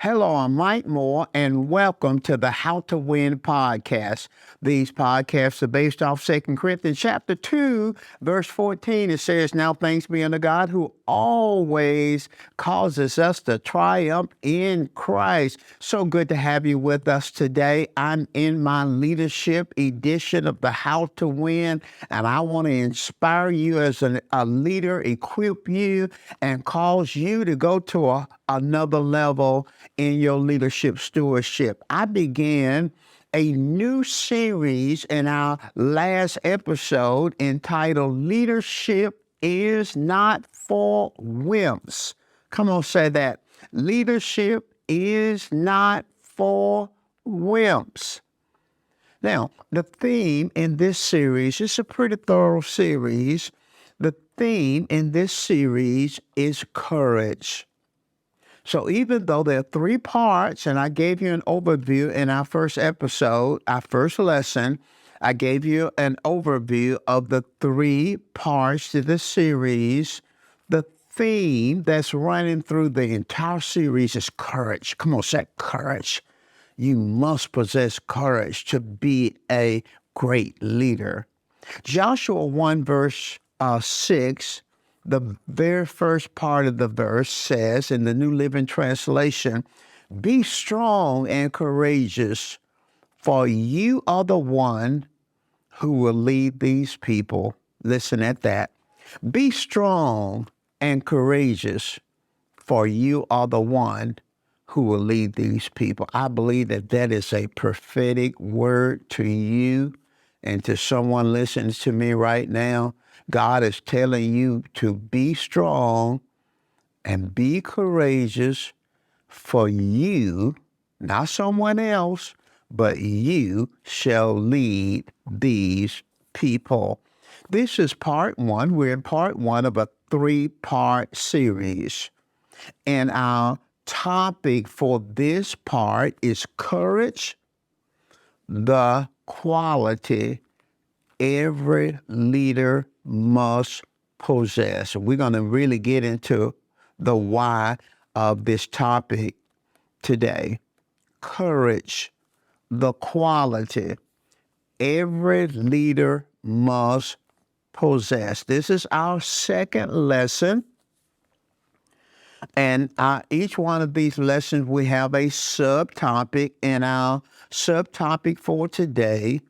Hello, I'm Mike Moore, and welcome to the How to Win podcast. These podcasts are based off 2 Corinthians chapter 2, verse 14. It says, "Now thanks be unto God who always causes us to triumph in Christ." So good to have you with us today. I'm in my leadership edition of the How to Win, and I want to inspire you as a leader, equip you, and cause you to go to another level in your leadership stewardship. I began a new series in our last episode entitled Leadership is Not for Wimps. Come on, say that. Leadership is not for wimps. Now, the theme in this series is a pretty thorough series. The theme in this series is courage. So even though there are 3 parts, and I gave you an overview in our first episode, our first lesson, I gave you an overview of the 3 parts to the series. The theme that's running through the entire series is courage. Come on, say courage. You must possess courage to be a great leader. Joshua 1 verse 6, the very first part of the verse says in the New Living Translation, "Be strong and courageous, for you are the one who will lead these people." Listen at that. Be strong and courageous, for you are the one who will lead these people. I believe that that is a prophetic word to you and to someone listening to me right now. God is telling you to be strong and be courageous, for you, not someone else, but you shall lead these people. This is part 1. We're in part 1 of a 3-part series. And our topic for this part is courage, the quality every leader must possess. We're going to really get into the why of this topic today. Courage, the quality every leader must possess. This is our second lesson. And each one of these lessons, we have a subtopic, and our subtopic for today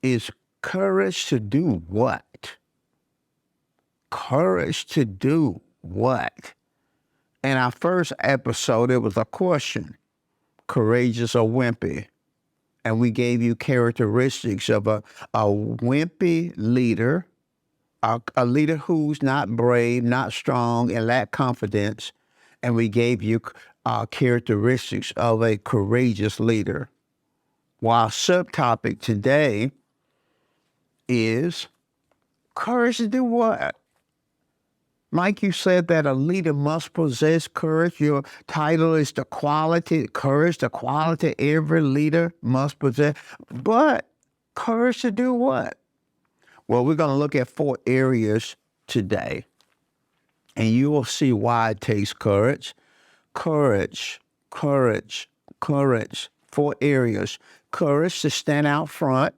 is courage to do what? Courage to do what? In our first episode, it was a question, courageous or wimpy? And we gave you characteristics of a wimpy leader, a leader who's not brave, not strong, and lack confidence. And we gave you characteristics of a courageous leader. While subtopic today is courage to do what? Mike, you said that a leader must possess courage. Your title is the quality, courage, the quality every leader must possess. But courage to do what? Well, we're going to look at 4 areas today. And you will see why it takes courage. Courage, courage, courage. 4 areas. Courage to stand out front.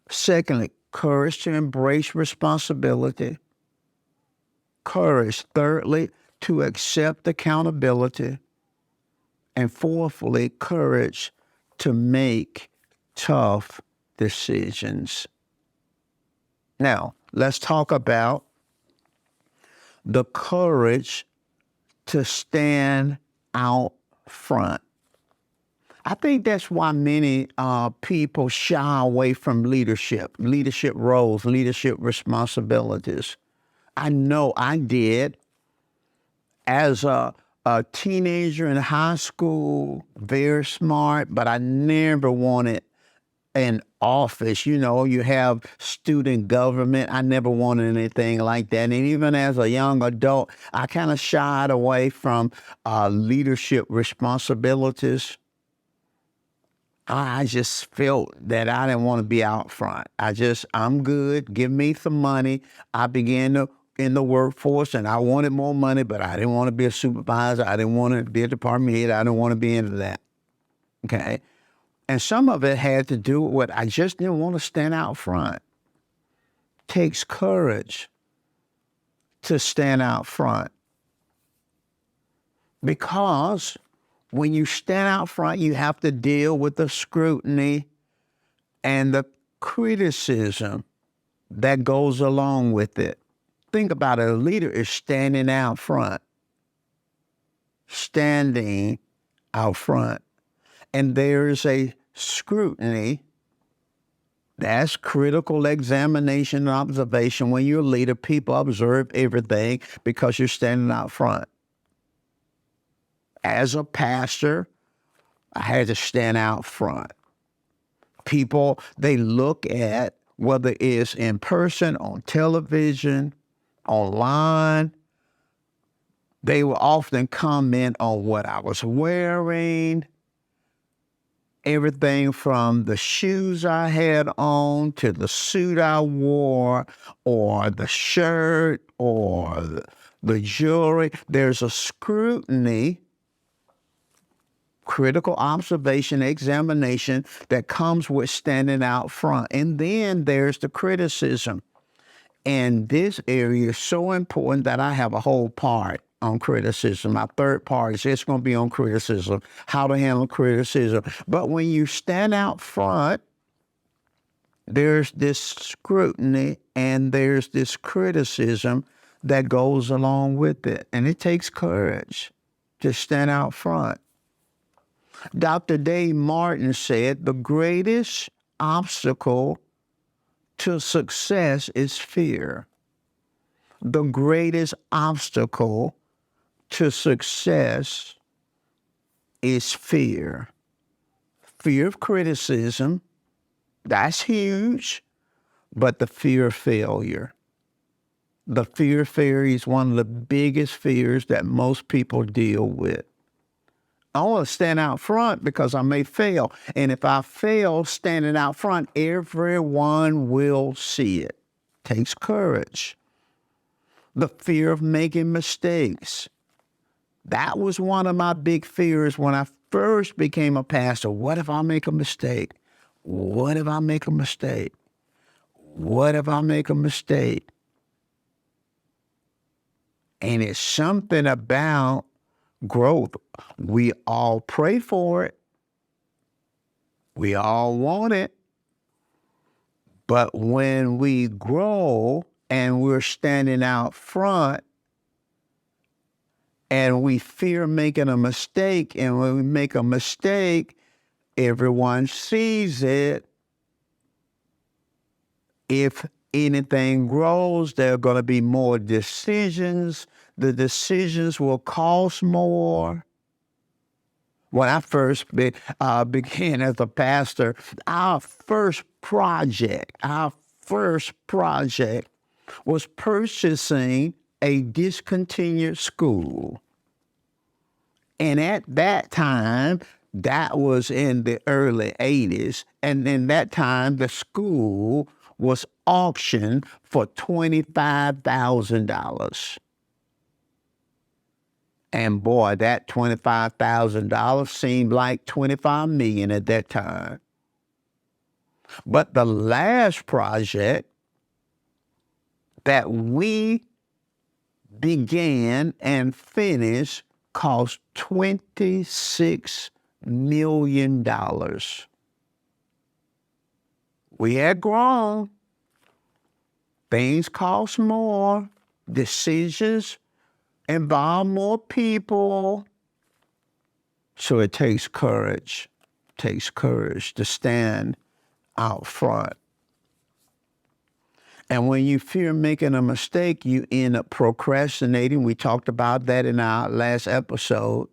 Secondly, courage to embrace responsibility. Courage, thirdly, to accept accountability. And fourthly, courage to make tough decisions. Now, let's talk about the courage to stand out front. I think that's why many people shy away from leadership roles, leadership responsibilities. I know I did as a teenager in high school, very smart, but I never wanted an office. You know, you have student government. I never wanted anything like that. And even as a young adult, I kind of shied away from leadership responsibilities. I just felt that I didn't want to be out front. I'm good. Give me some money. I began to in the workforce and I wanted more money, but I didn't want to be a supervisor. I didn't want to be a department head. I didn't want to be into that. Okay. And some of it had to do with what I just didn't want to stand out front. Takes courage to stand out front. Because when you stand out front, you have to deal with the scrutiny and the criticism that goes along with it. Think about it. A leader is standing out front. Standing out front. And there's a scrutiny. That's critical examination and observation. When you're a leader, people observe everything because you're standing out front. As a pastor, I had to stand out front. People, they look at whether it's in person, on television, online. They will often comment on what I was wearing, everything from the shoes I had on to the suit I wore or the shirt or the jewelry. There's a scrutiny, critical observation, examination that comes with standing out front. And then there's the criticism. And this area is so important that I have a whole part on criticism. My third part is just going to be on criticism, how to handle criticism. But when you stand out front, there's this scrutiny and there's this criticism that goes along with it. And it takes courage to stand out front. Dr. Dave Martin said the greatest obstacle to success is fear. The greatest obstacle to success is fear. Fear of criticism, that's huge, but the fear of failure. The fear of failure is one of the biggest fears that most people deal with. I want to stand out front because I may fail. And if I fail standing out front, everyone will see it. Takes courage. The fear of making mistakes. That was one of my big fears when I first became a pastor. What if I make a mistake? What if I make a mistake? What if I make a mistake? And it's something about growth. We all pray for it. We all want it. But when we grow and we're standing out front and we fear making a mistake, and when we make a mistake, everyone sees it. If anything grows, there are going to be more decisions. The decisions will cost more. When I first began as a pastor, our first project was purchasing a discontinued school. And at that time, that was in the early 80s, and in that time, the school was auctioned for $25,000. And boy, that $25,000 seemed like $25 million at that time. But the last project that we began and finished cost $26 million. We had grown. Things cost more. Decisions involve more people. So it takes courage. To stand out front. And when you fear making a mistake, you end up procrastinating. We talked about that in our last episode.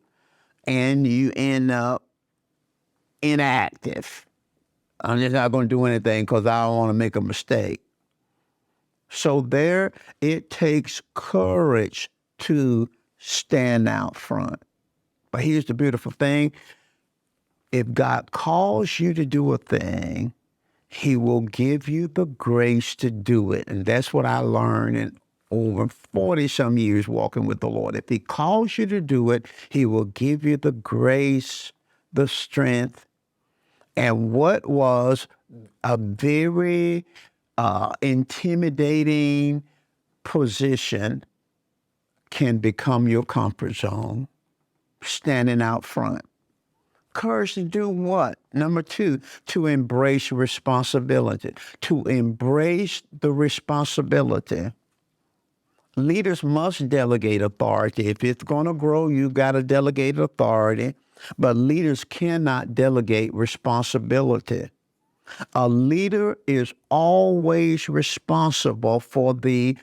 And you end up inactive. I'm just not going to do anything because I don't want to make a mistake. So it takes courage to stand out front. But here's the beautiful thing. If God calls you to do a thing, He will give you the grace to do it. And that's what I learned in over 40 some years walking with the Lord. If he calls you to do it, he will give you the grace, the strength, and what was a very intimidating position can become your comfort zone, standing out front. Courage to do what? Number two, to embrace responsibility. To embrace the responsibility. Leaders must delegate authority. If it's going to grow, you got to delegate authority. But leaders cannot delegate responsibility. A leader is always responsible for the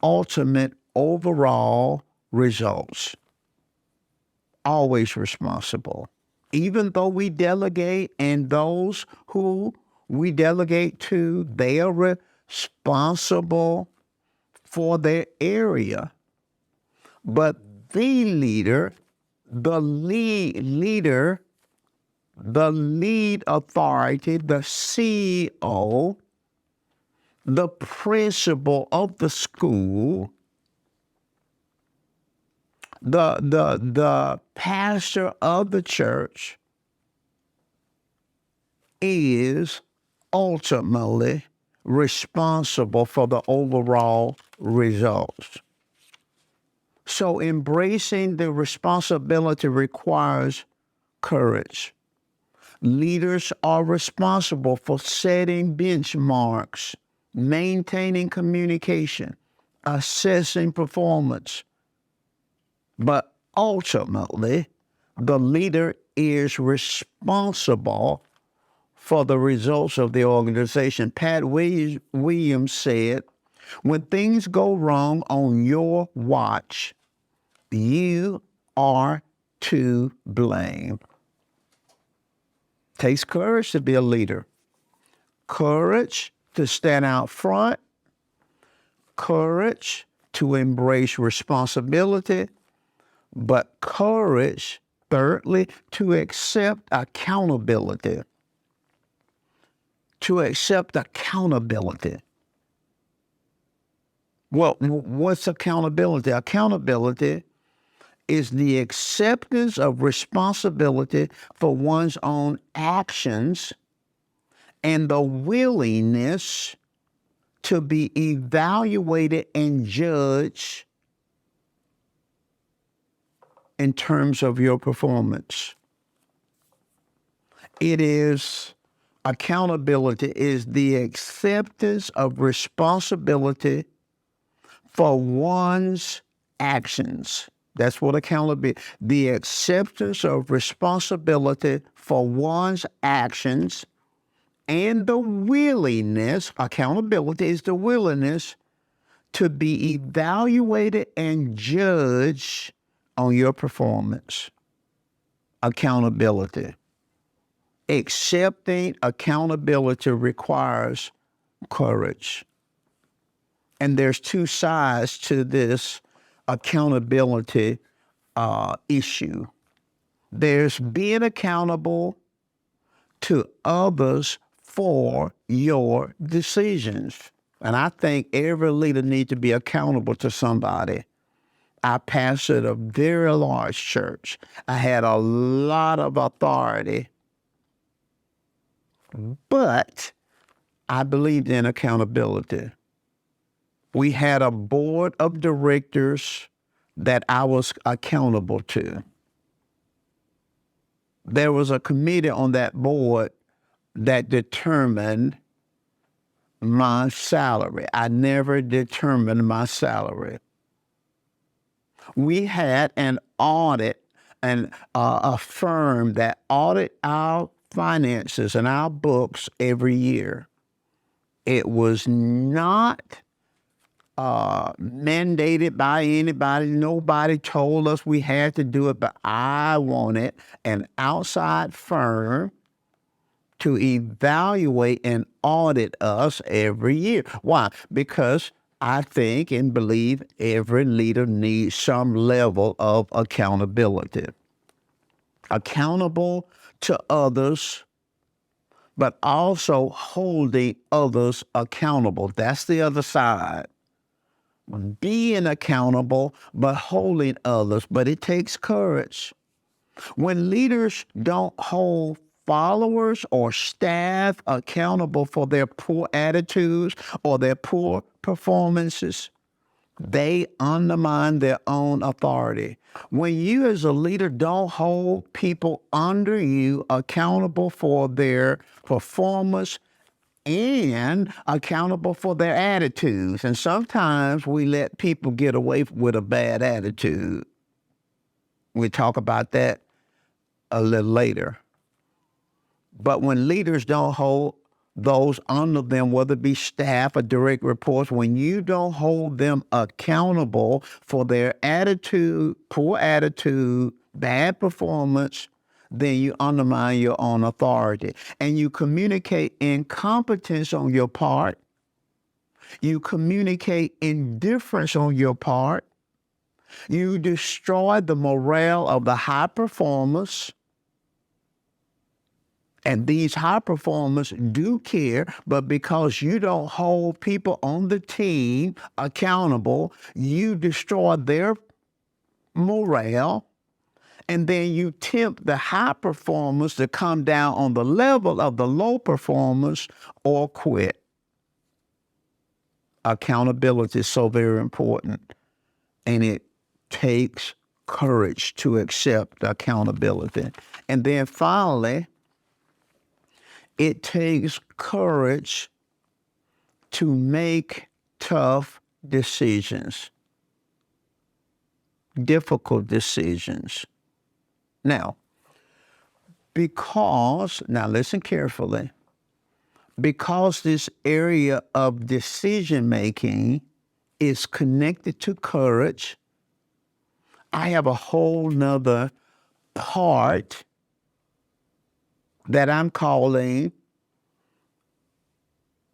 ultimate overall results. Always responsible. Even though we delegate, and those who we delegate to, they are responsible for their area. But the leader, the leader, the lead authority, the CEO, the principal of the school, the pastor of the church is ultimately responsible for the overall results. So embracing the responsibility requires courage. Leaders are responsible for setting benchmarks, maintaining communication, assessing performance. But ultimately, the leader is responsible for the results of the organization. Pat Williams said, when things go wrong on your watch, you are to blame. Takes courage to be a leader. Courage to stand out front. Courage to embrace responsibility. But courage, thirdly, to accept accountability. To accept accountability. Well, what's accountability? Accountability is the acceptance of responsibility for one's own actions and the willingness to be evaluated and judged in terms of your performance. Accountability is the acceptance of responsibility for one's actions. That's what accountability, the acceptance of responsibility for one's actions and the willingness, accountability is the willingness to be evaluated and judged on your performance. Accountability. Accepting accountability requires courage. And there's two sides to this accountability issue. There's being accountable to others for your decisions. And I think every leader needs to be accountable to somebody. I pastored a very large church. I had a lot of authority, but I believed in accountability. We had a board of directors that I was accountable to. There was a committee on that board that determined my salary. I never determined my salary. We had an audit and a firm that audit our finances and our books every year. It was not mandated by anybody. Nobody told us we had to do it, but I wanted an outside firm to evaluate and audit us every year. Why? Because I think and believe every leader needs some level of accountability. Accountable to others, but also holding others accountable. That's the other side. being accountable, but holding others. But it takes courage. When leaders don't hold followers or staff accountable for their poor attitudes or their poor performances, they undermine their own authority. When you as a leader don't hold people under you accountable for their performance and accountable for their attitudes, and sometimes we let people get away with a bad attitude. We talk about that a little later. But when leaders don't hold those under them, whether it be staff or direct reports, when you don't hold them accountable for their attitude, poor attitude, bad performance, then you undermine your own authority. And you communicate incompetence on your part. You communicate indifference on your part. You destroy the morale of the high performers. And these high performers do care, but because you don't hold people on the team accountable, you destroy their morale. And then you tempt the high performers to come down on the level of the low performers or quit. Accountability is so very important. And it takes courage to accept accountability. And then finally, it takes courage to make tough decisions, difficult decisions. Now listen carefully, because this area of decision making is connected to courage, I have a whole nother part that I'm calling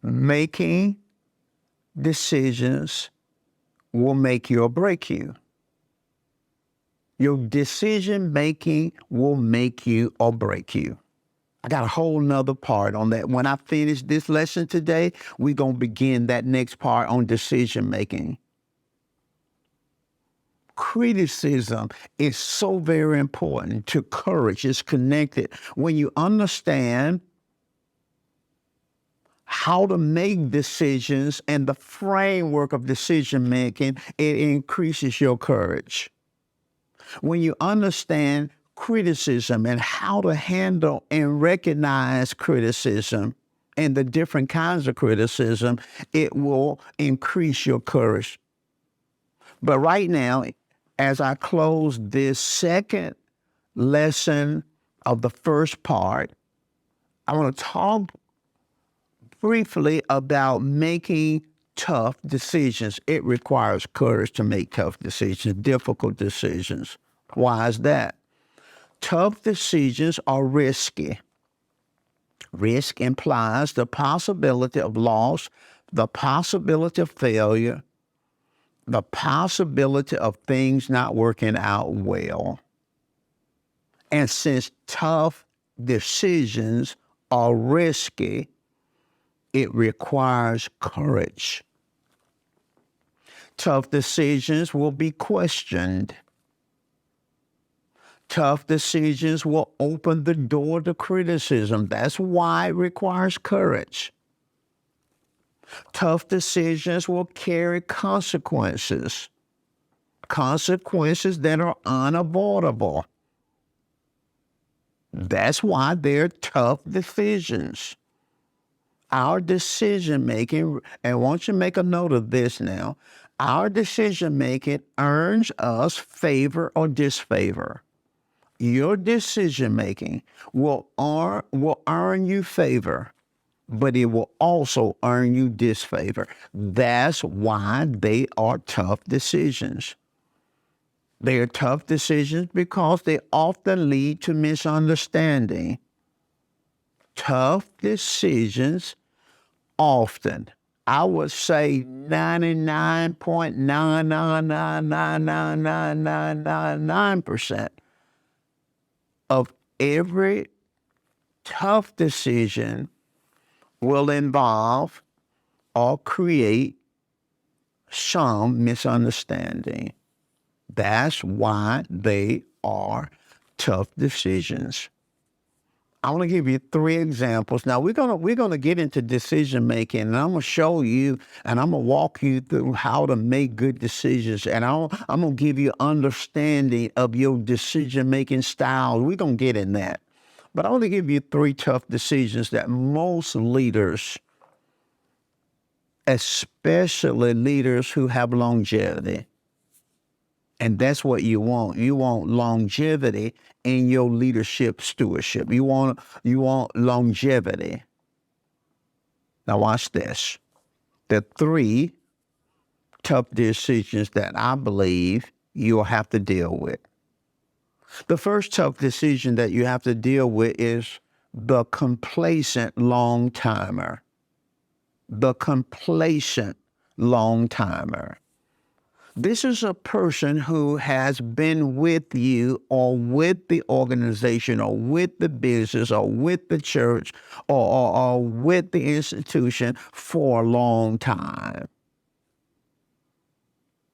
making decisions will make you or break you. Your decision making will make you or break you. I got a whole nother part on that. When I finish this lesson today, we're going to begin that next part on decision making. Criticism is so very important to courage. It's connected. When you understand how to make decisions and the framework of decision making, it increases your courage. When you understand criticism and how to handle and recognize criticism and the different kinds of criticism, it will increase your courage. But right now, as I close this second lesson of the first part, I want to talk briefly about making tough decisions. It requires courage to make tough decisions, difficult decisions. Why is that? Tough decisions are risky. Risk implies the possibility of loss, the possibility of failure, the possibility of things not working out well. And since tough decisions are risky, it requires courage. Tough decisions will be questioned. Tough decisions will open the door to criticism. That's why it requires courage. Tough decisions will carry consequences. Consequences that are unavoidable. That's why they're tough decisions. Our decision making, and I want you to make a note of this now, our decision making earns us favor or disfavor. Your decision making will earn you favor, but it will also earn you disfavor. That's why they are tough decisions. They are tough decisions because they often lead to misunderstanding. Tough decisions often, I would say 99.999999999% of every tough decision will involve or create some misunderstanding. That's why they are tough decisions. I want to give you 3 examples. Now we're gonna get into decision making, and I'm gonna show you, and I'm gonna walk you through how to make good decisions, and I'm gonna give you understanding of your decision making style. We're gonna get in that, but I want to give you 3 tough decisions that most leaders, especially leaders who have longevity. And that's what you want. You want longevity in your leadership stewardship. You want longevity. Now watch this. The 3 tough decisions that I believe you'll have to deal with. The first tough decision that you have to deal with is the complacent long timer. The complacent long timer. This is a person who has been with you or with the organization or with the business or with the church or with the institution for a long time.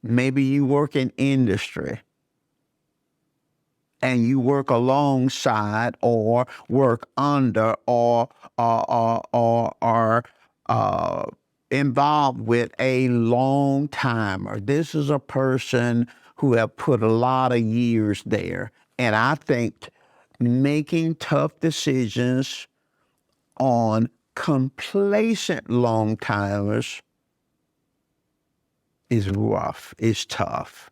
Maybe you work in industry and you work alongside or work under or are involved with a long timer. This is a person who have put a lot of years there. And I think making tough decisions on complacent long timers is rough, it's tough,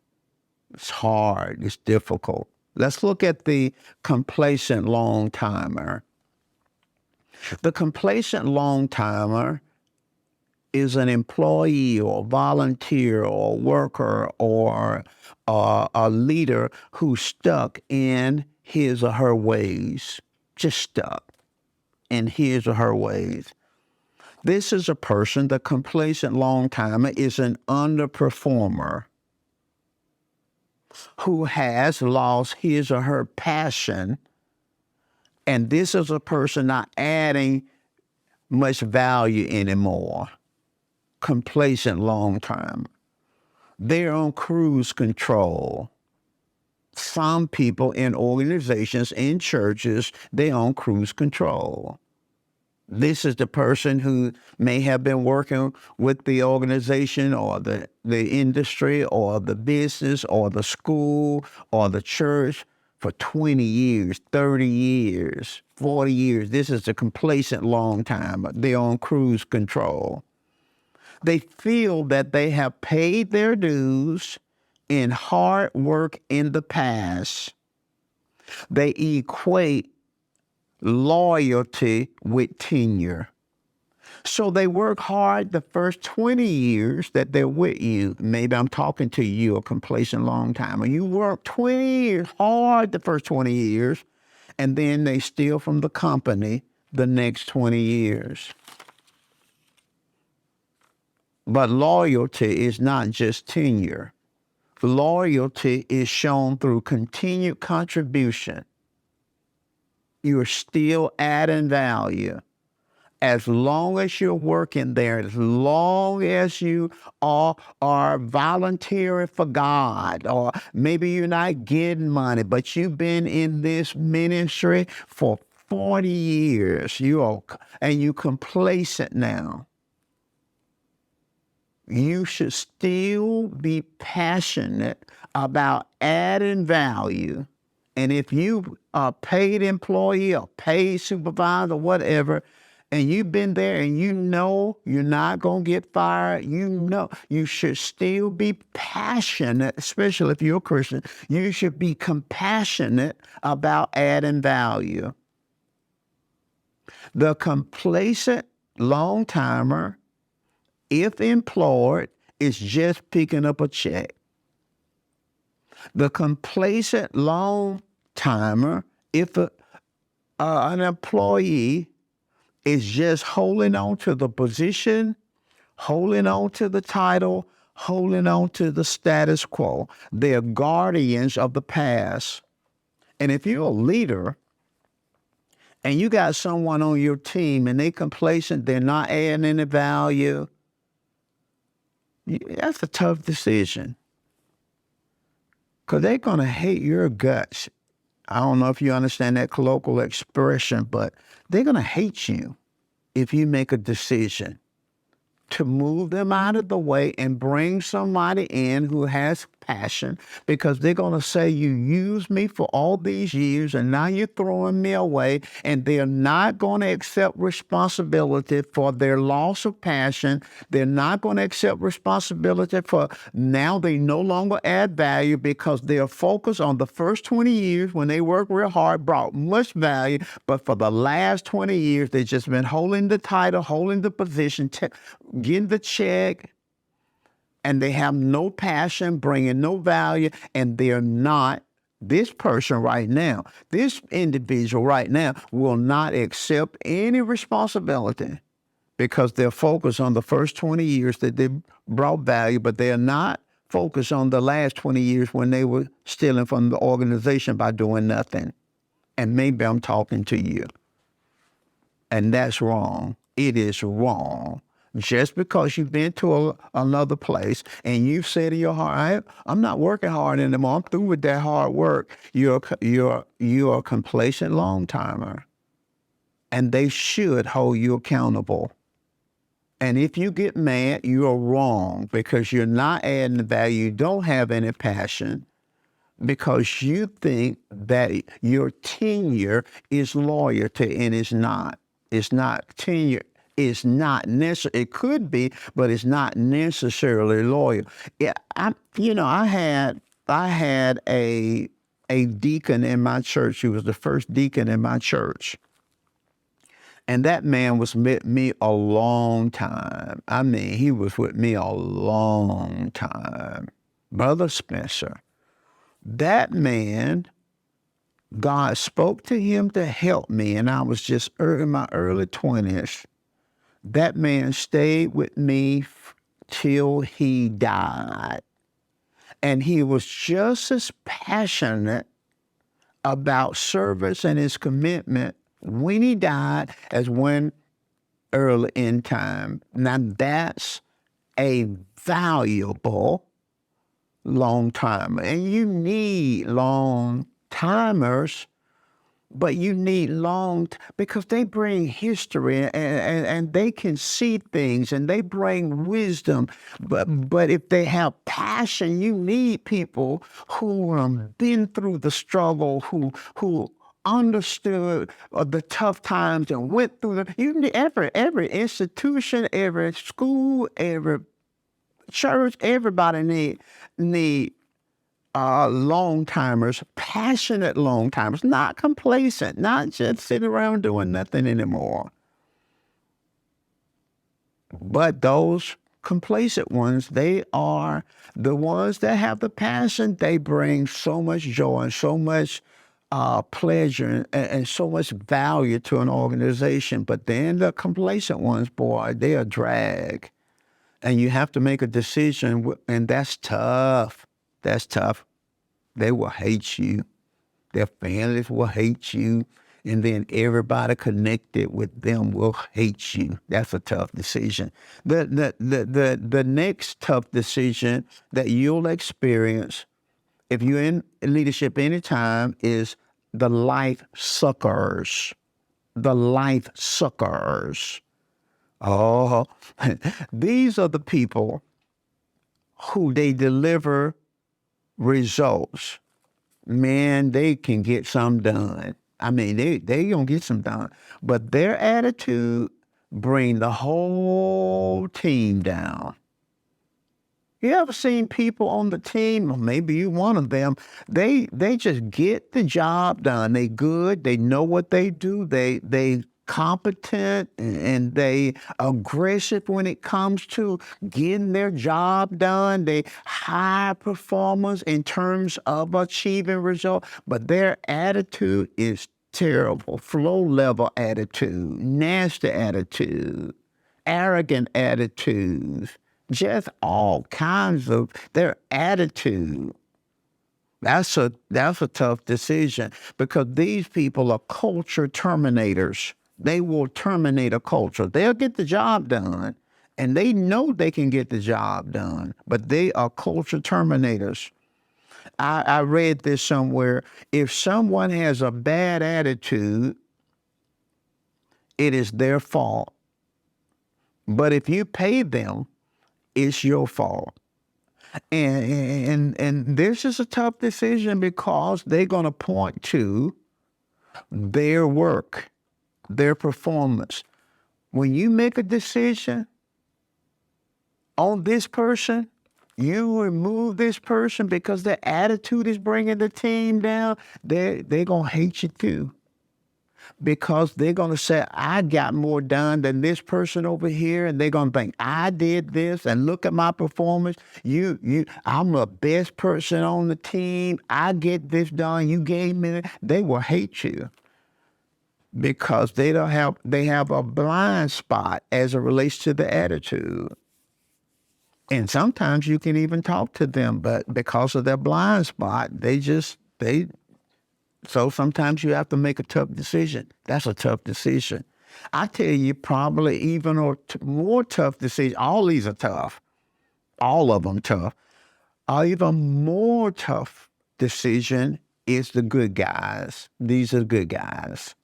it's hard, it's difficult. Let's look at the complacent long timer. The complacent long timer is an employee or volunteer or worker or a leader who's stuck in his or her ways, just stuck in his or her ways. This is a person, the complacent long timer is an underperformer who has lost his or her passion. And this is a person not adding much value anymore. Complacent long term. They're on cruise control. Some people in organizations, in churches, they're on cruise control. This is the person who may have been working with the organization or the industry or the business or the school or the church for 20 years, 30 years, 40 years. This is a complacent long time. They're on cruise control. They feel that they have paid their dues in hard work in the past. They equate loyalty with tenure. So they work hard the first 20 years that they're with you. Maybe I'm talking to you, a complacent long timer. You work 20 years hard the first 20 years, and then they steal from the company the next 20 years. But loyalty is not just tenure. Loyalty is shown through continued contribution. You're still adding value. As long as you're working there, as long as you are volunteering for God, or maybe you're not getting money, but you've been in this ministry for 40 years, and you're complacent now. You should still be passionate about adding value. And if you are a paid employee or paid supervisor or whatever, and you've been there and you know you're not going to get fired, you know you should still be passionate, especially if you're a Christian. You should be compassionate about adding value. The complacent long timer, if employed, is just picking up a check. The complacent long timer, if an employee is just holding on to the position, holding on to the title, holding on to the status quo. They're guardians of the past. And if you're a leader and you got someone on your team and they complacent, they're not adding any value, That's a tough decision because they're going to hate your guts. I don't know if you understand that colloquial expression, but they're going to hate you if you make a decision to move them out of the way and bring somebody in who has passion, because they're going to say, you used me for all these years and now you're throwing me away, and they're not going to accept responsibility for their loss of passion. They're not going to accept responsibility for now they no longer add value, because they're focused on the first 20 years when they worked real hard, brought much value, but for the last 20 years, they've just been holding the title, holding the position, getting the check, and they have no passion, bringing no value, and they're not, this person right now, this individual right now will not accept any responsibility because they're focused on the first 20 years that they brought value, but they're not focused on the last 20 years when they were stealing from the organization by doing nothing. And maybe I'm talking to you. And that's wrong. It is wrong. Just because you've been to another place and you've said in your heart, I'm not working hard anymore, I'm through with that hard work, you're a complacent long-timer. And they should hold you accountable. And if you get mad, you're wrong, because you're not adding the value, you don't have any passion, because you think that your tenure is loyalty, and it's not. It's not tenure. It's not necessary. It could be, but it's not necessarily loyal. Yeah, I had a deacon in my church. He was the first deacon in my church. And that man was with me a long time. I mean, he was with me a long time. Brother Spencer. That man, God spoke to him to help me, and I was just in my early 20s. That man stayed with me till he died. And he was just as passionate about service and his commitment when he died as when early in time. Now that's a valuable long timer. And you need long timers, but you need because they bring history, and they can see things, and they bring wisdom. But if they have passion, you need people who been through the struggle, who understood the tough times and went through them. You need every institution, every school, every church, everybody need long timers, passionate long timers, not complacent, not just sitting around doing nothing anymore. But those complacent ones, they are the ones that have the passion. They bring so much joy and so much pleasure and so much value to an organization. But then the complacent ones, boy, they are drag. And you have to make a decision, and that's tough. That's tough. They will hate you. Their families will hate you. And then everybody connected with them will hate you. That's a tough decision. The next tough decision that you'll experience if you're in leadership anytime is the life suckers. The life suckers. Oh, these are the people who they deliver results. Man, they can get some done. I mean, they gonna get some done. But their attitude bring the whole team down. You ever seen people on the team, or maybe you one of them, they just get the job done. They good, they know what they do, they competent, and they aggressive when it comes to getting their job done. They high performers in terms of achieving results, but their attitude is terrible. Flow level attitude, nasty attitude, arrogant attitudes, just all kinds of their attitude. That's a tough decision, because these people are culture terminators. They will terminate a culture. They'll get the job done, and they know they can get the job done, but they are culture terminators. I read this somewhere. If someone has a bad attitude, it is their fault. But if you pay them, it's your fault. And this is a tough decision because they're going to point to their work, their performance. When you make a decision on this person, you remove this person because their attitude is bringing the team down, they're going to hate you too. Because they're going to say, I got more done than this person over here. And they're going to think, I did this and look at my performance. I'm the best person on the team. I get this done. You gave me that. They will hate you because they have a blind spot as it relates to the attitude. And sometimes you can even talk to them, but because of their blind spot, so sometimes you have to make a tough decision. That's a tough decision. I tell you, probably even more tough decision. All these are tough. All of them tough. Even more tough decision is the good guys. These are the good guys.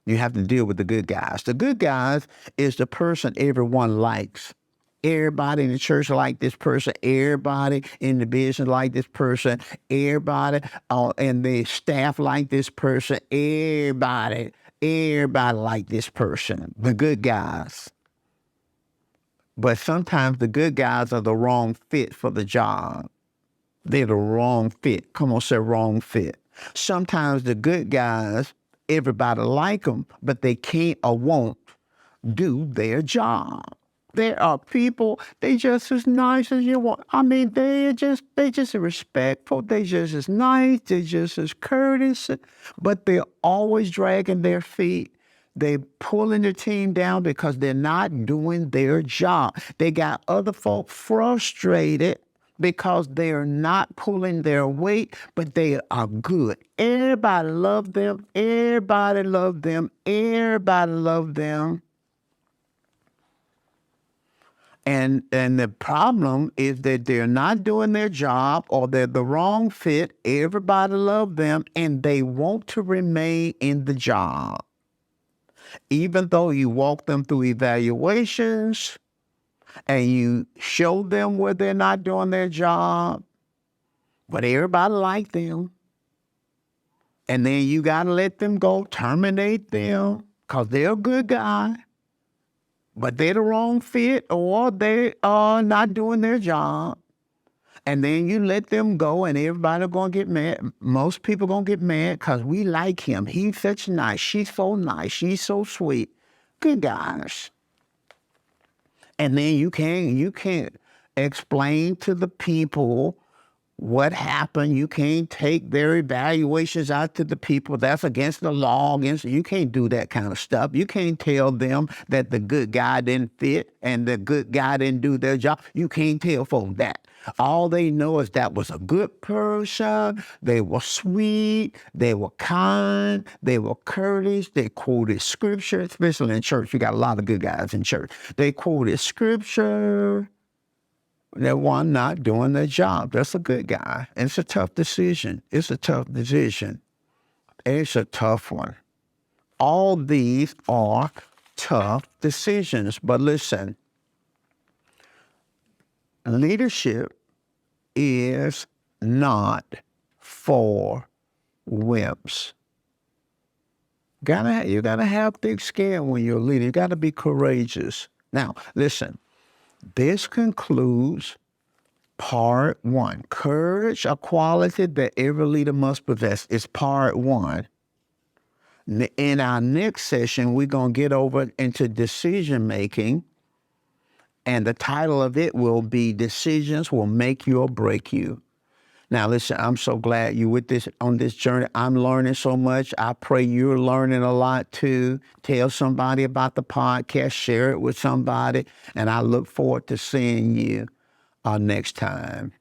You have to deal with the good guys. The good guys is the person everyone likes. Everybody in the church like this person. Everybody in the business like this person. Everybody and the staff like this person. Everybody like this person. The good guys. But sometimes the good guys are the wrong fit for the job. They're the wrong fit. Come on, say wrong fit. Sometimes the good guys, everybody like them, but they can't or won't do their job. There are people, they just as nice as you want. I mean, they just respectful. They just as nice. They just as courteous, but they're always dragging their feet. They pulling the team down because they're not doing their job. They got other folk frustrated because they are not pulling their weight, but they are good. Everybody love them. Everybody love them. Everybody love them. And the problem is that they're not doing their job or they're the wrong fit. Everybody love them and they want to remain in the job. Even though you walk them through evaluations and you show them where they're not doing their job, but everybody like them. And then you got to let them go, terminate them because they're a good guy. But they're the wrong fit or they are not doing their job. And then you let them go and everybody going to get mad. Most people going to get mad because we like him. He's such nice. She's so nice. She's so sweet. Good guys. And then you can't explain to the people what happened. You can't take their evaluations out to the people. That's against the law. You can't do that kind of stuff. You can't tell them that the good guy didn't fit and the good guy didn't do their job. You can't tell folks that. All they know is that was a good person. They were sweet. They were kind. They were courteous. They quoted scripture, especially in church. You got a lot of good guys in church. They quoted scripture. That one not doing their job. That's a good guy. And it's a tough decision. It's a tough decision. It's a tough one. All these are tough decisions. But listen, leadership is not for wimps. You gotta have thick skin when you're a leader. You gotta be courageous. Now, listen. This concludes part one. Courage, a quality that every leader must possess, is part one. In our next session, we're going to get over into decision making, and the title of it will be Decisions Will Make You or Break You. Now, listen, I'm so glad you're with this on this journey. I'm learning so much. I pray you're learning a lot too. Tell somebody about the podcast. Share it with somebody. And I look forward to seeing you next time.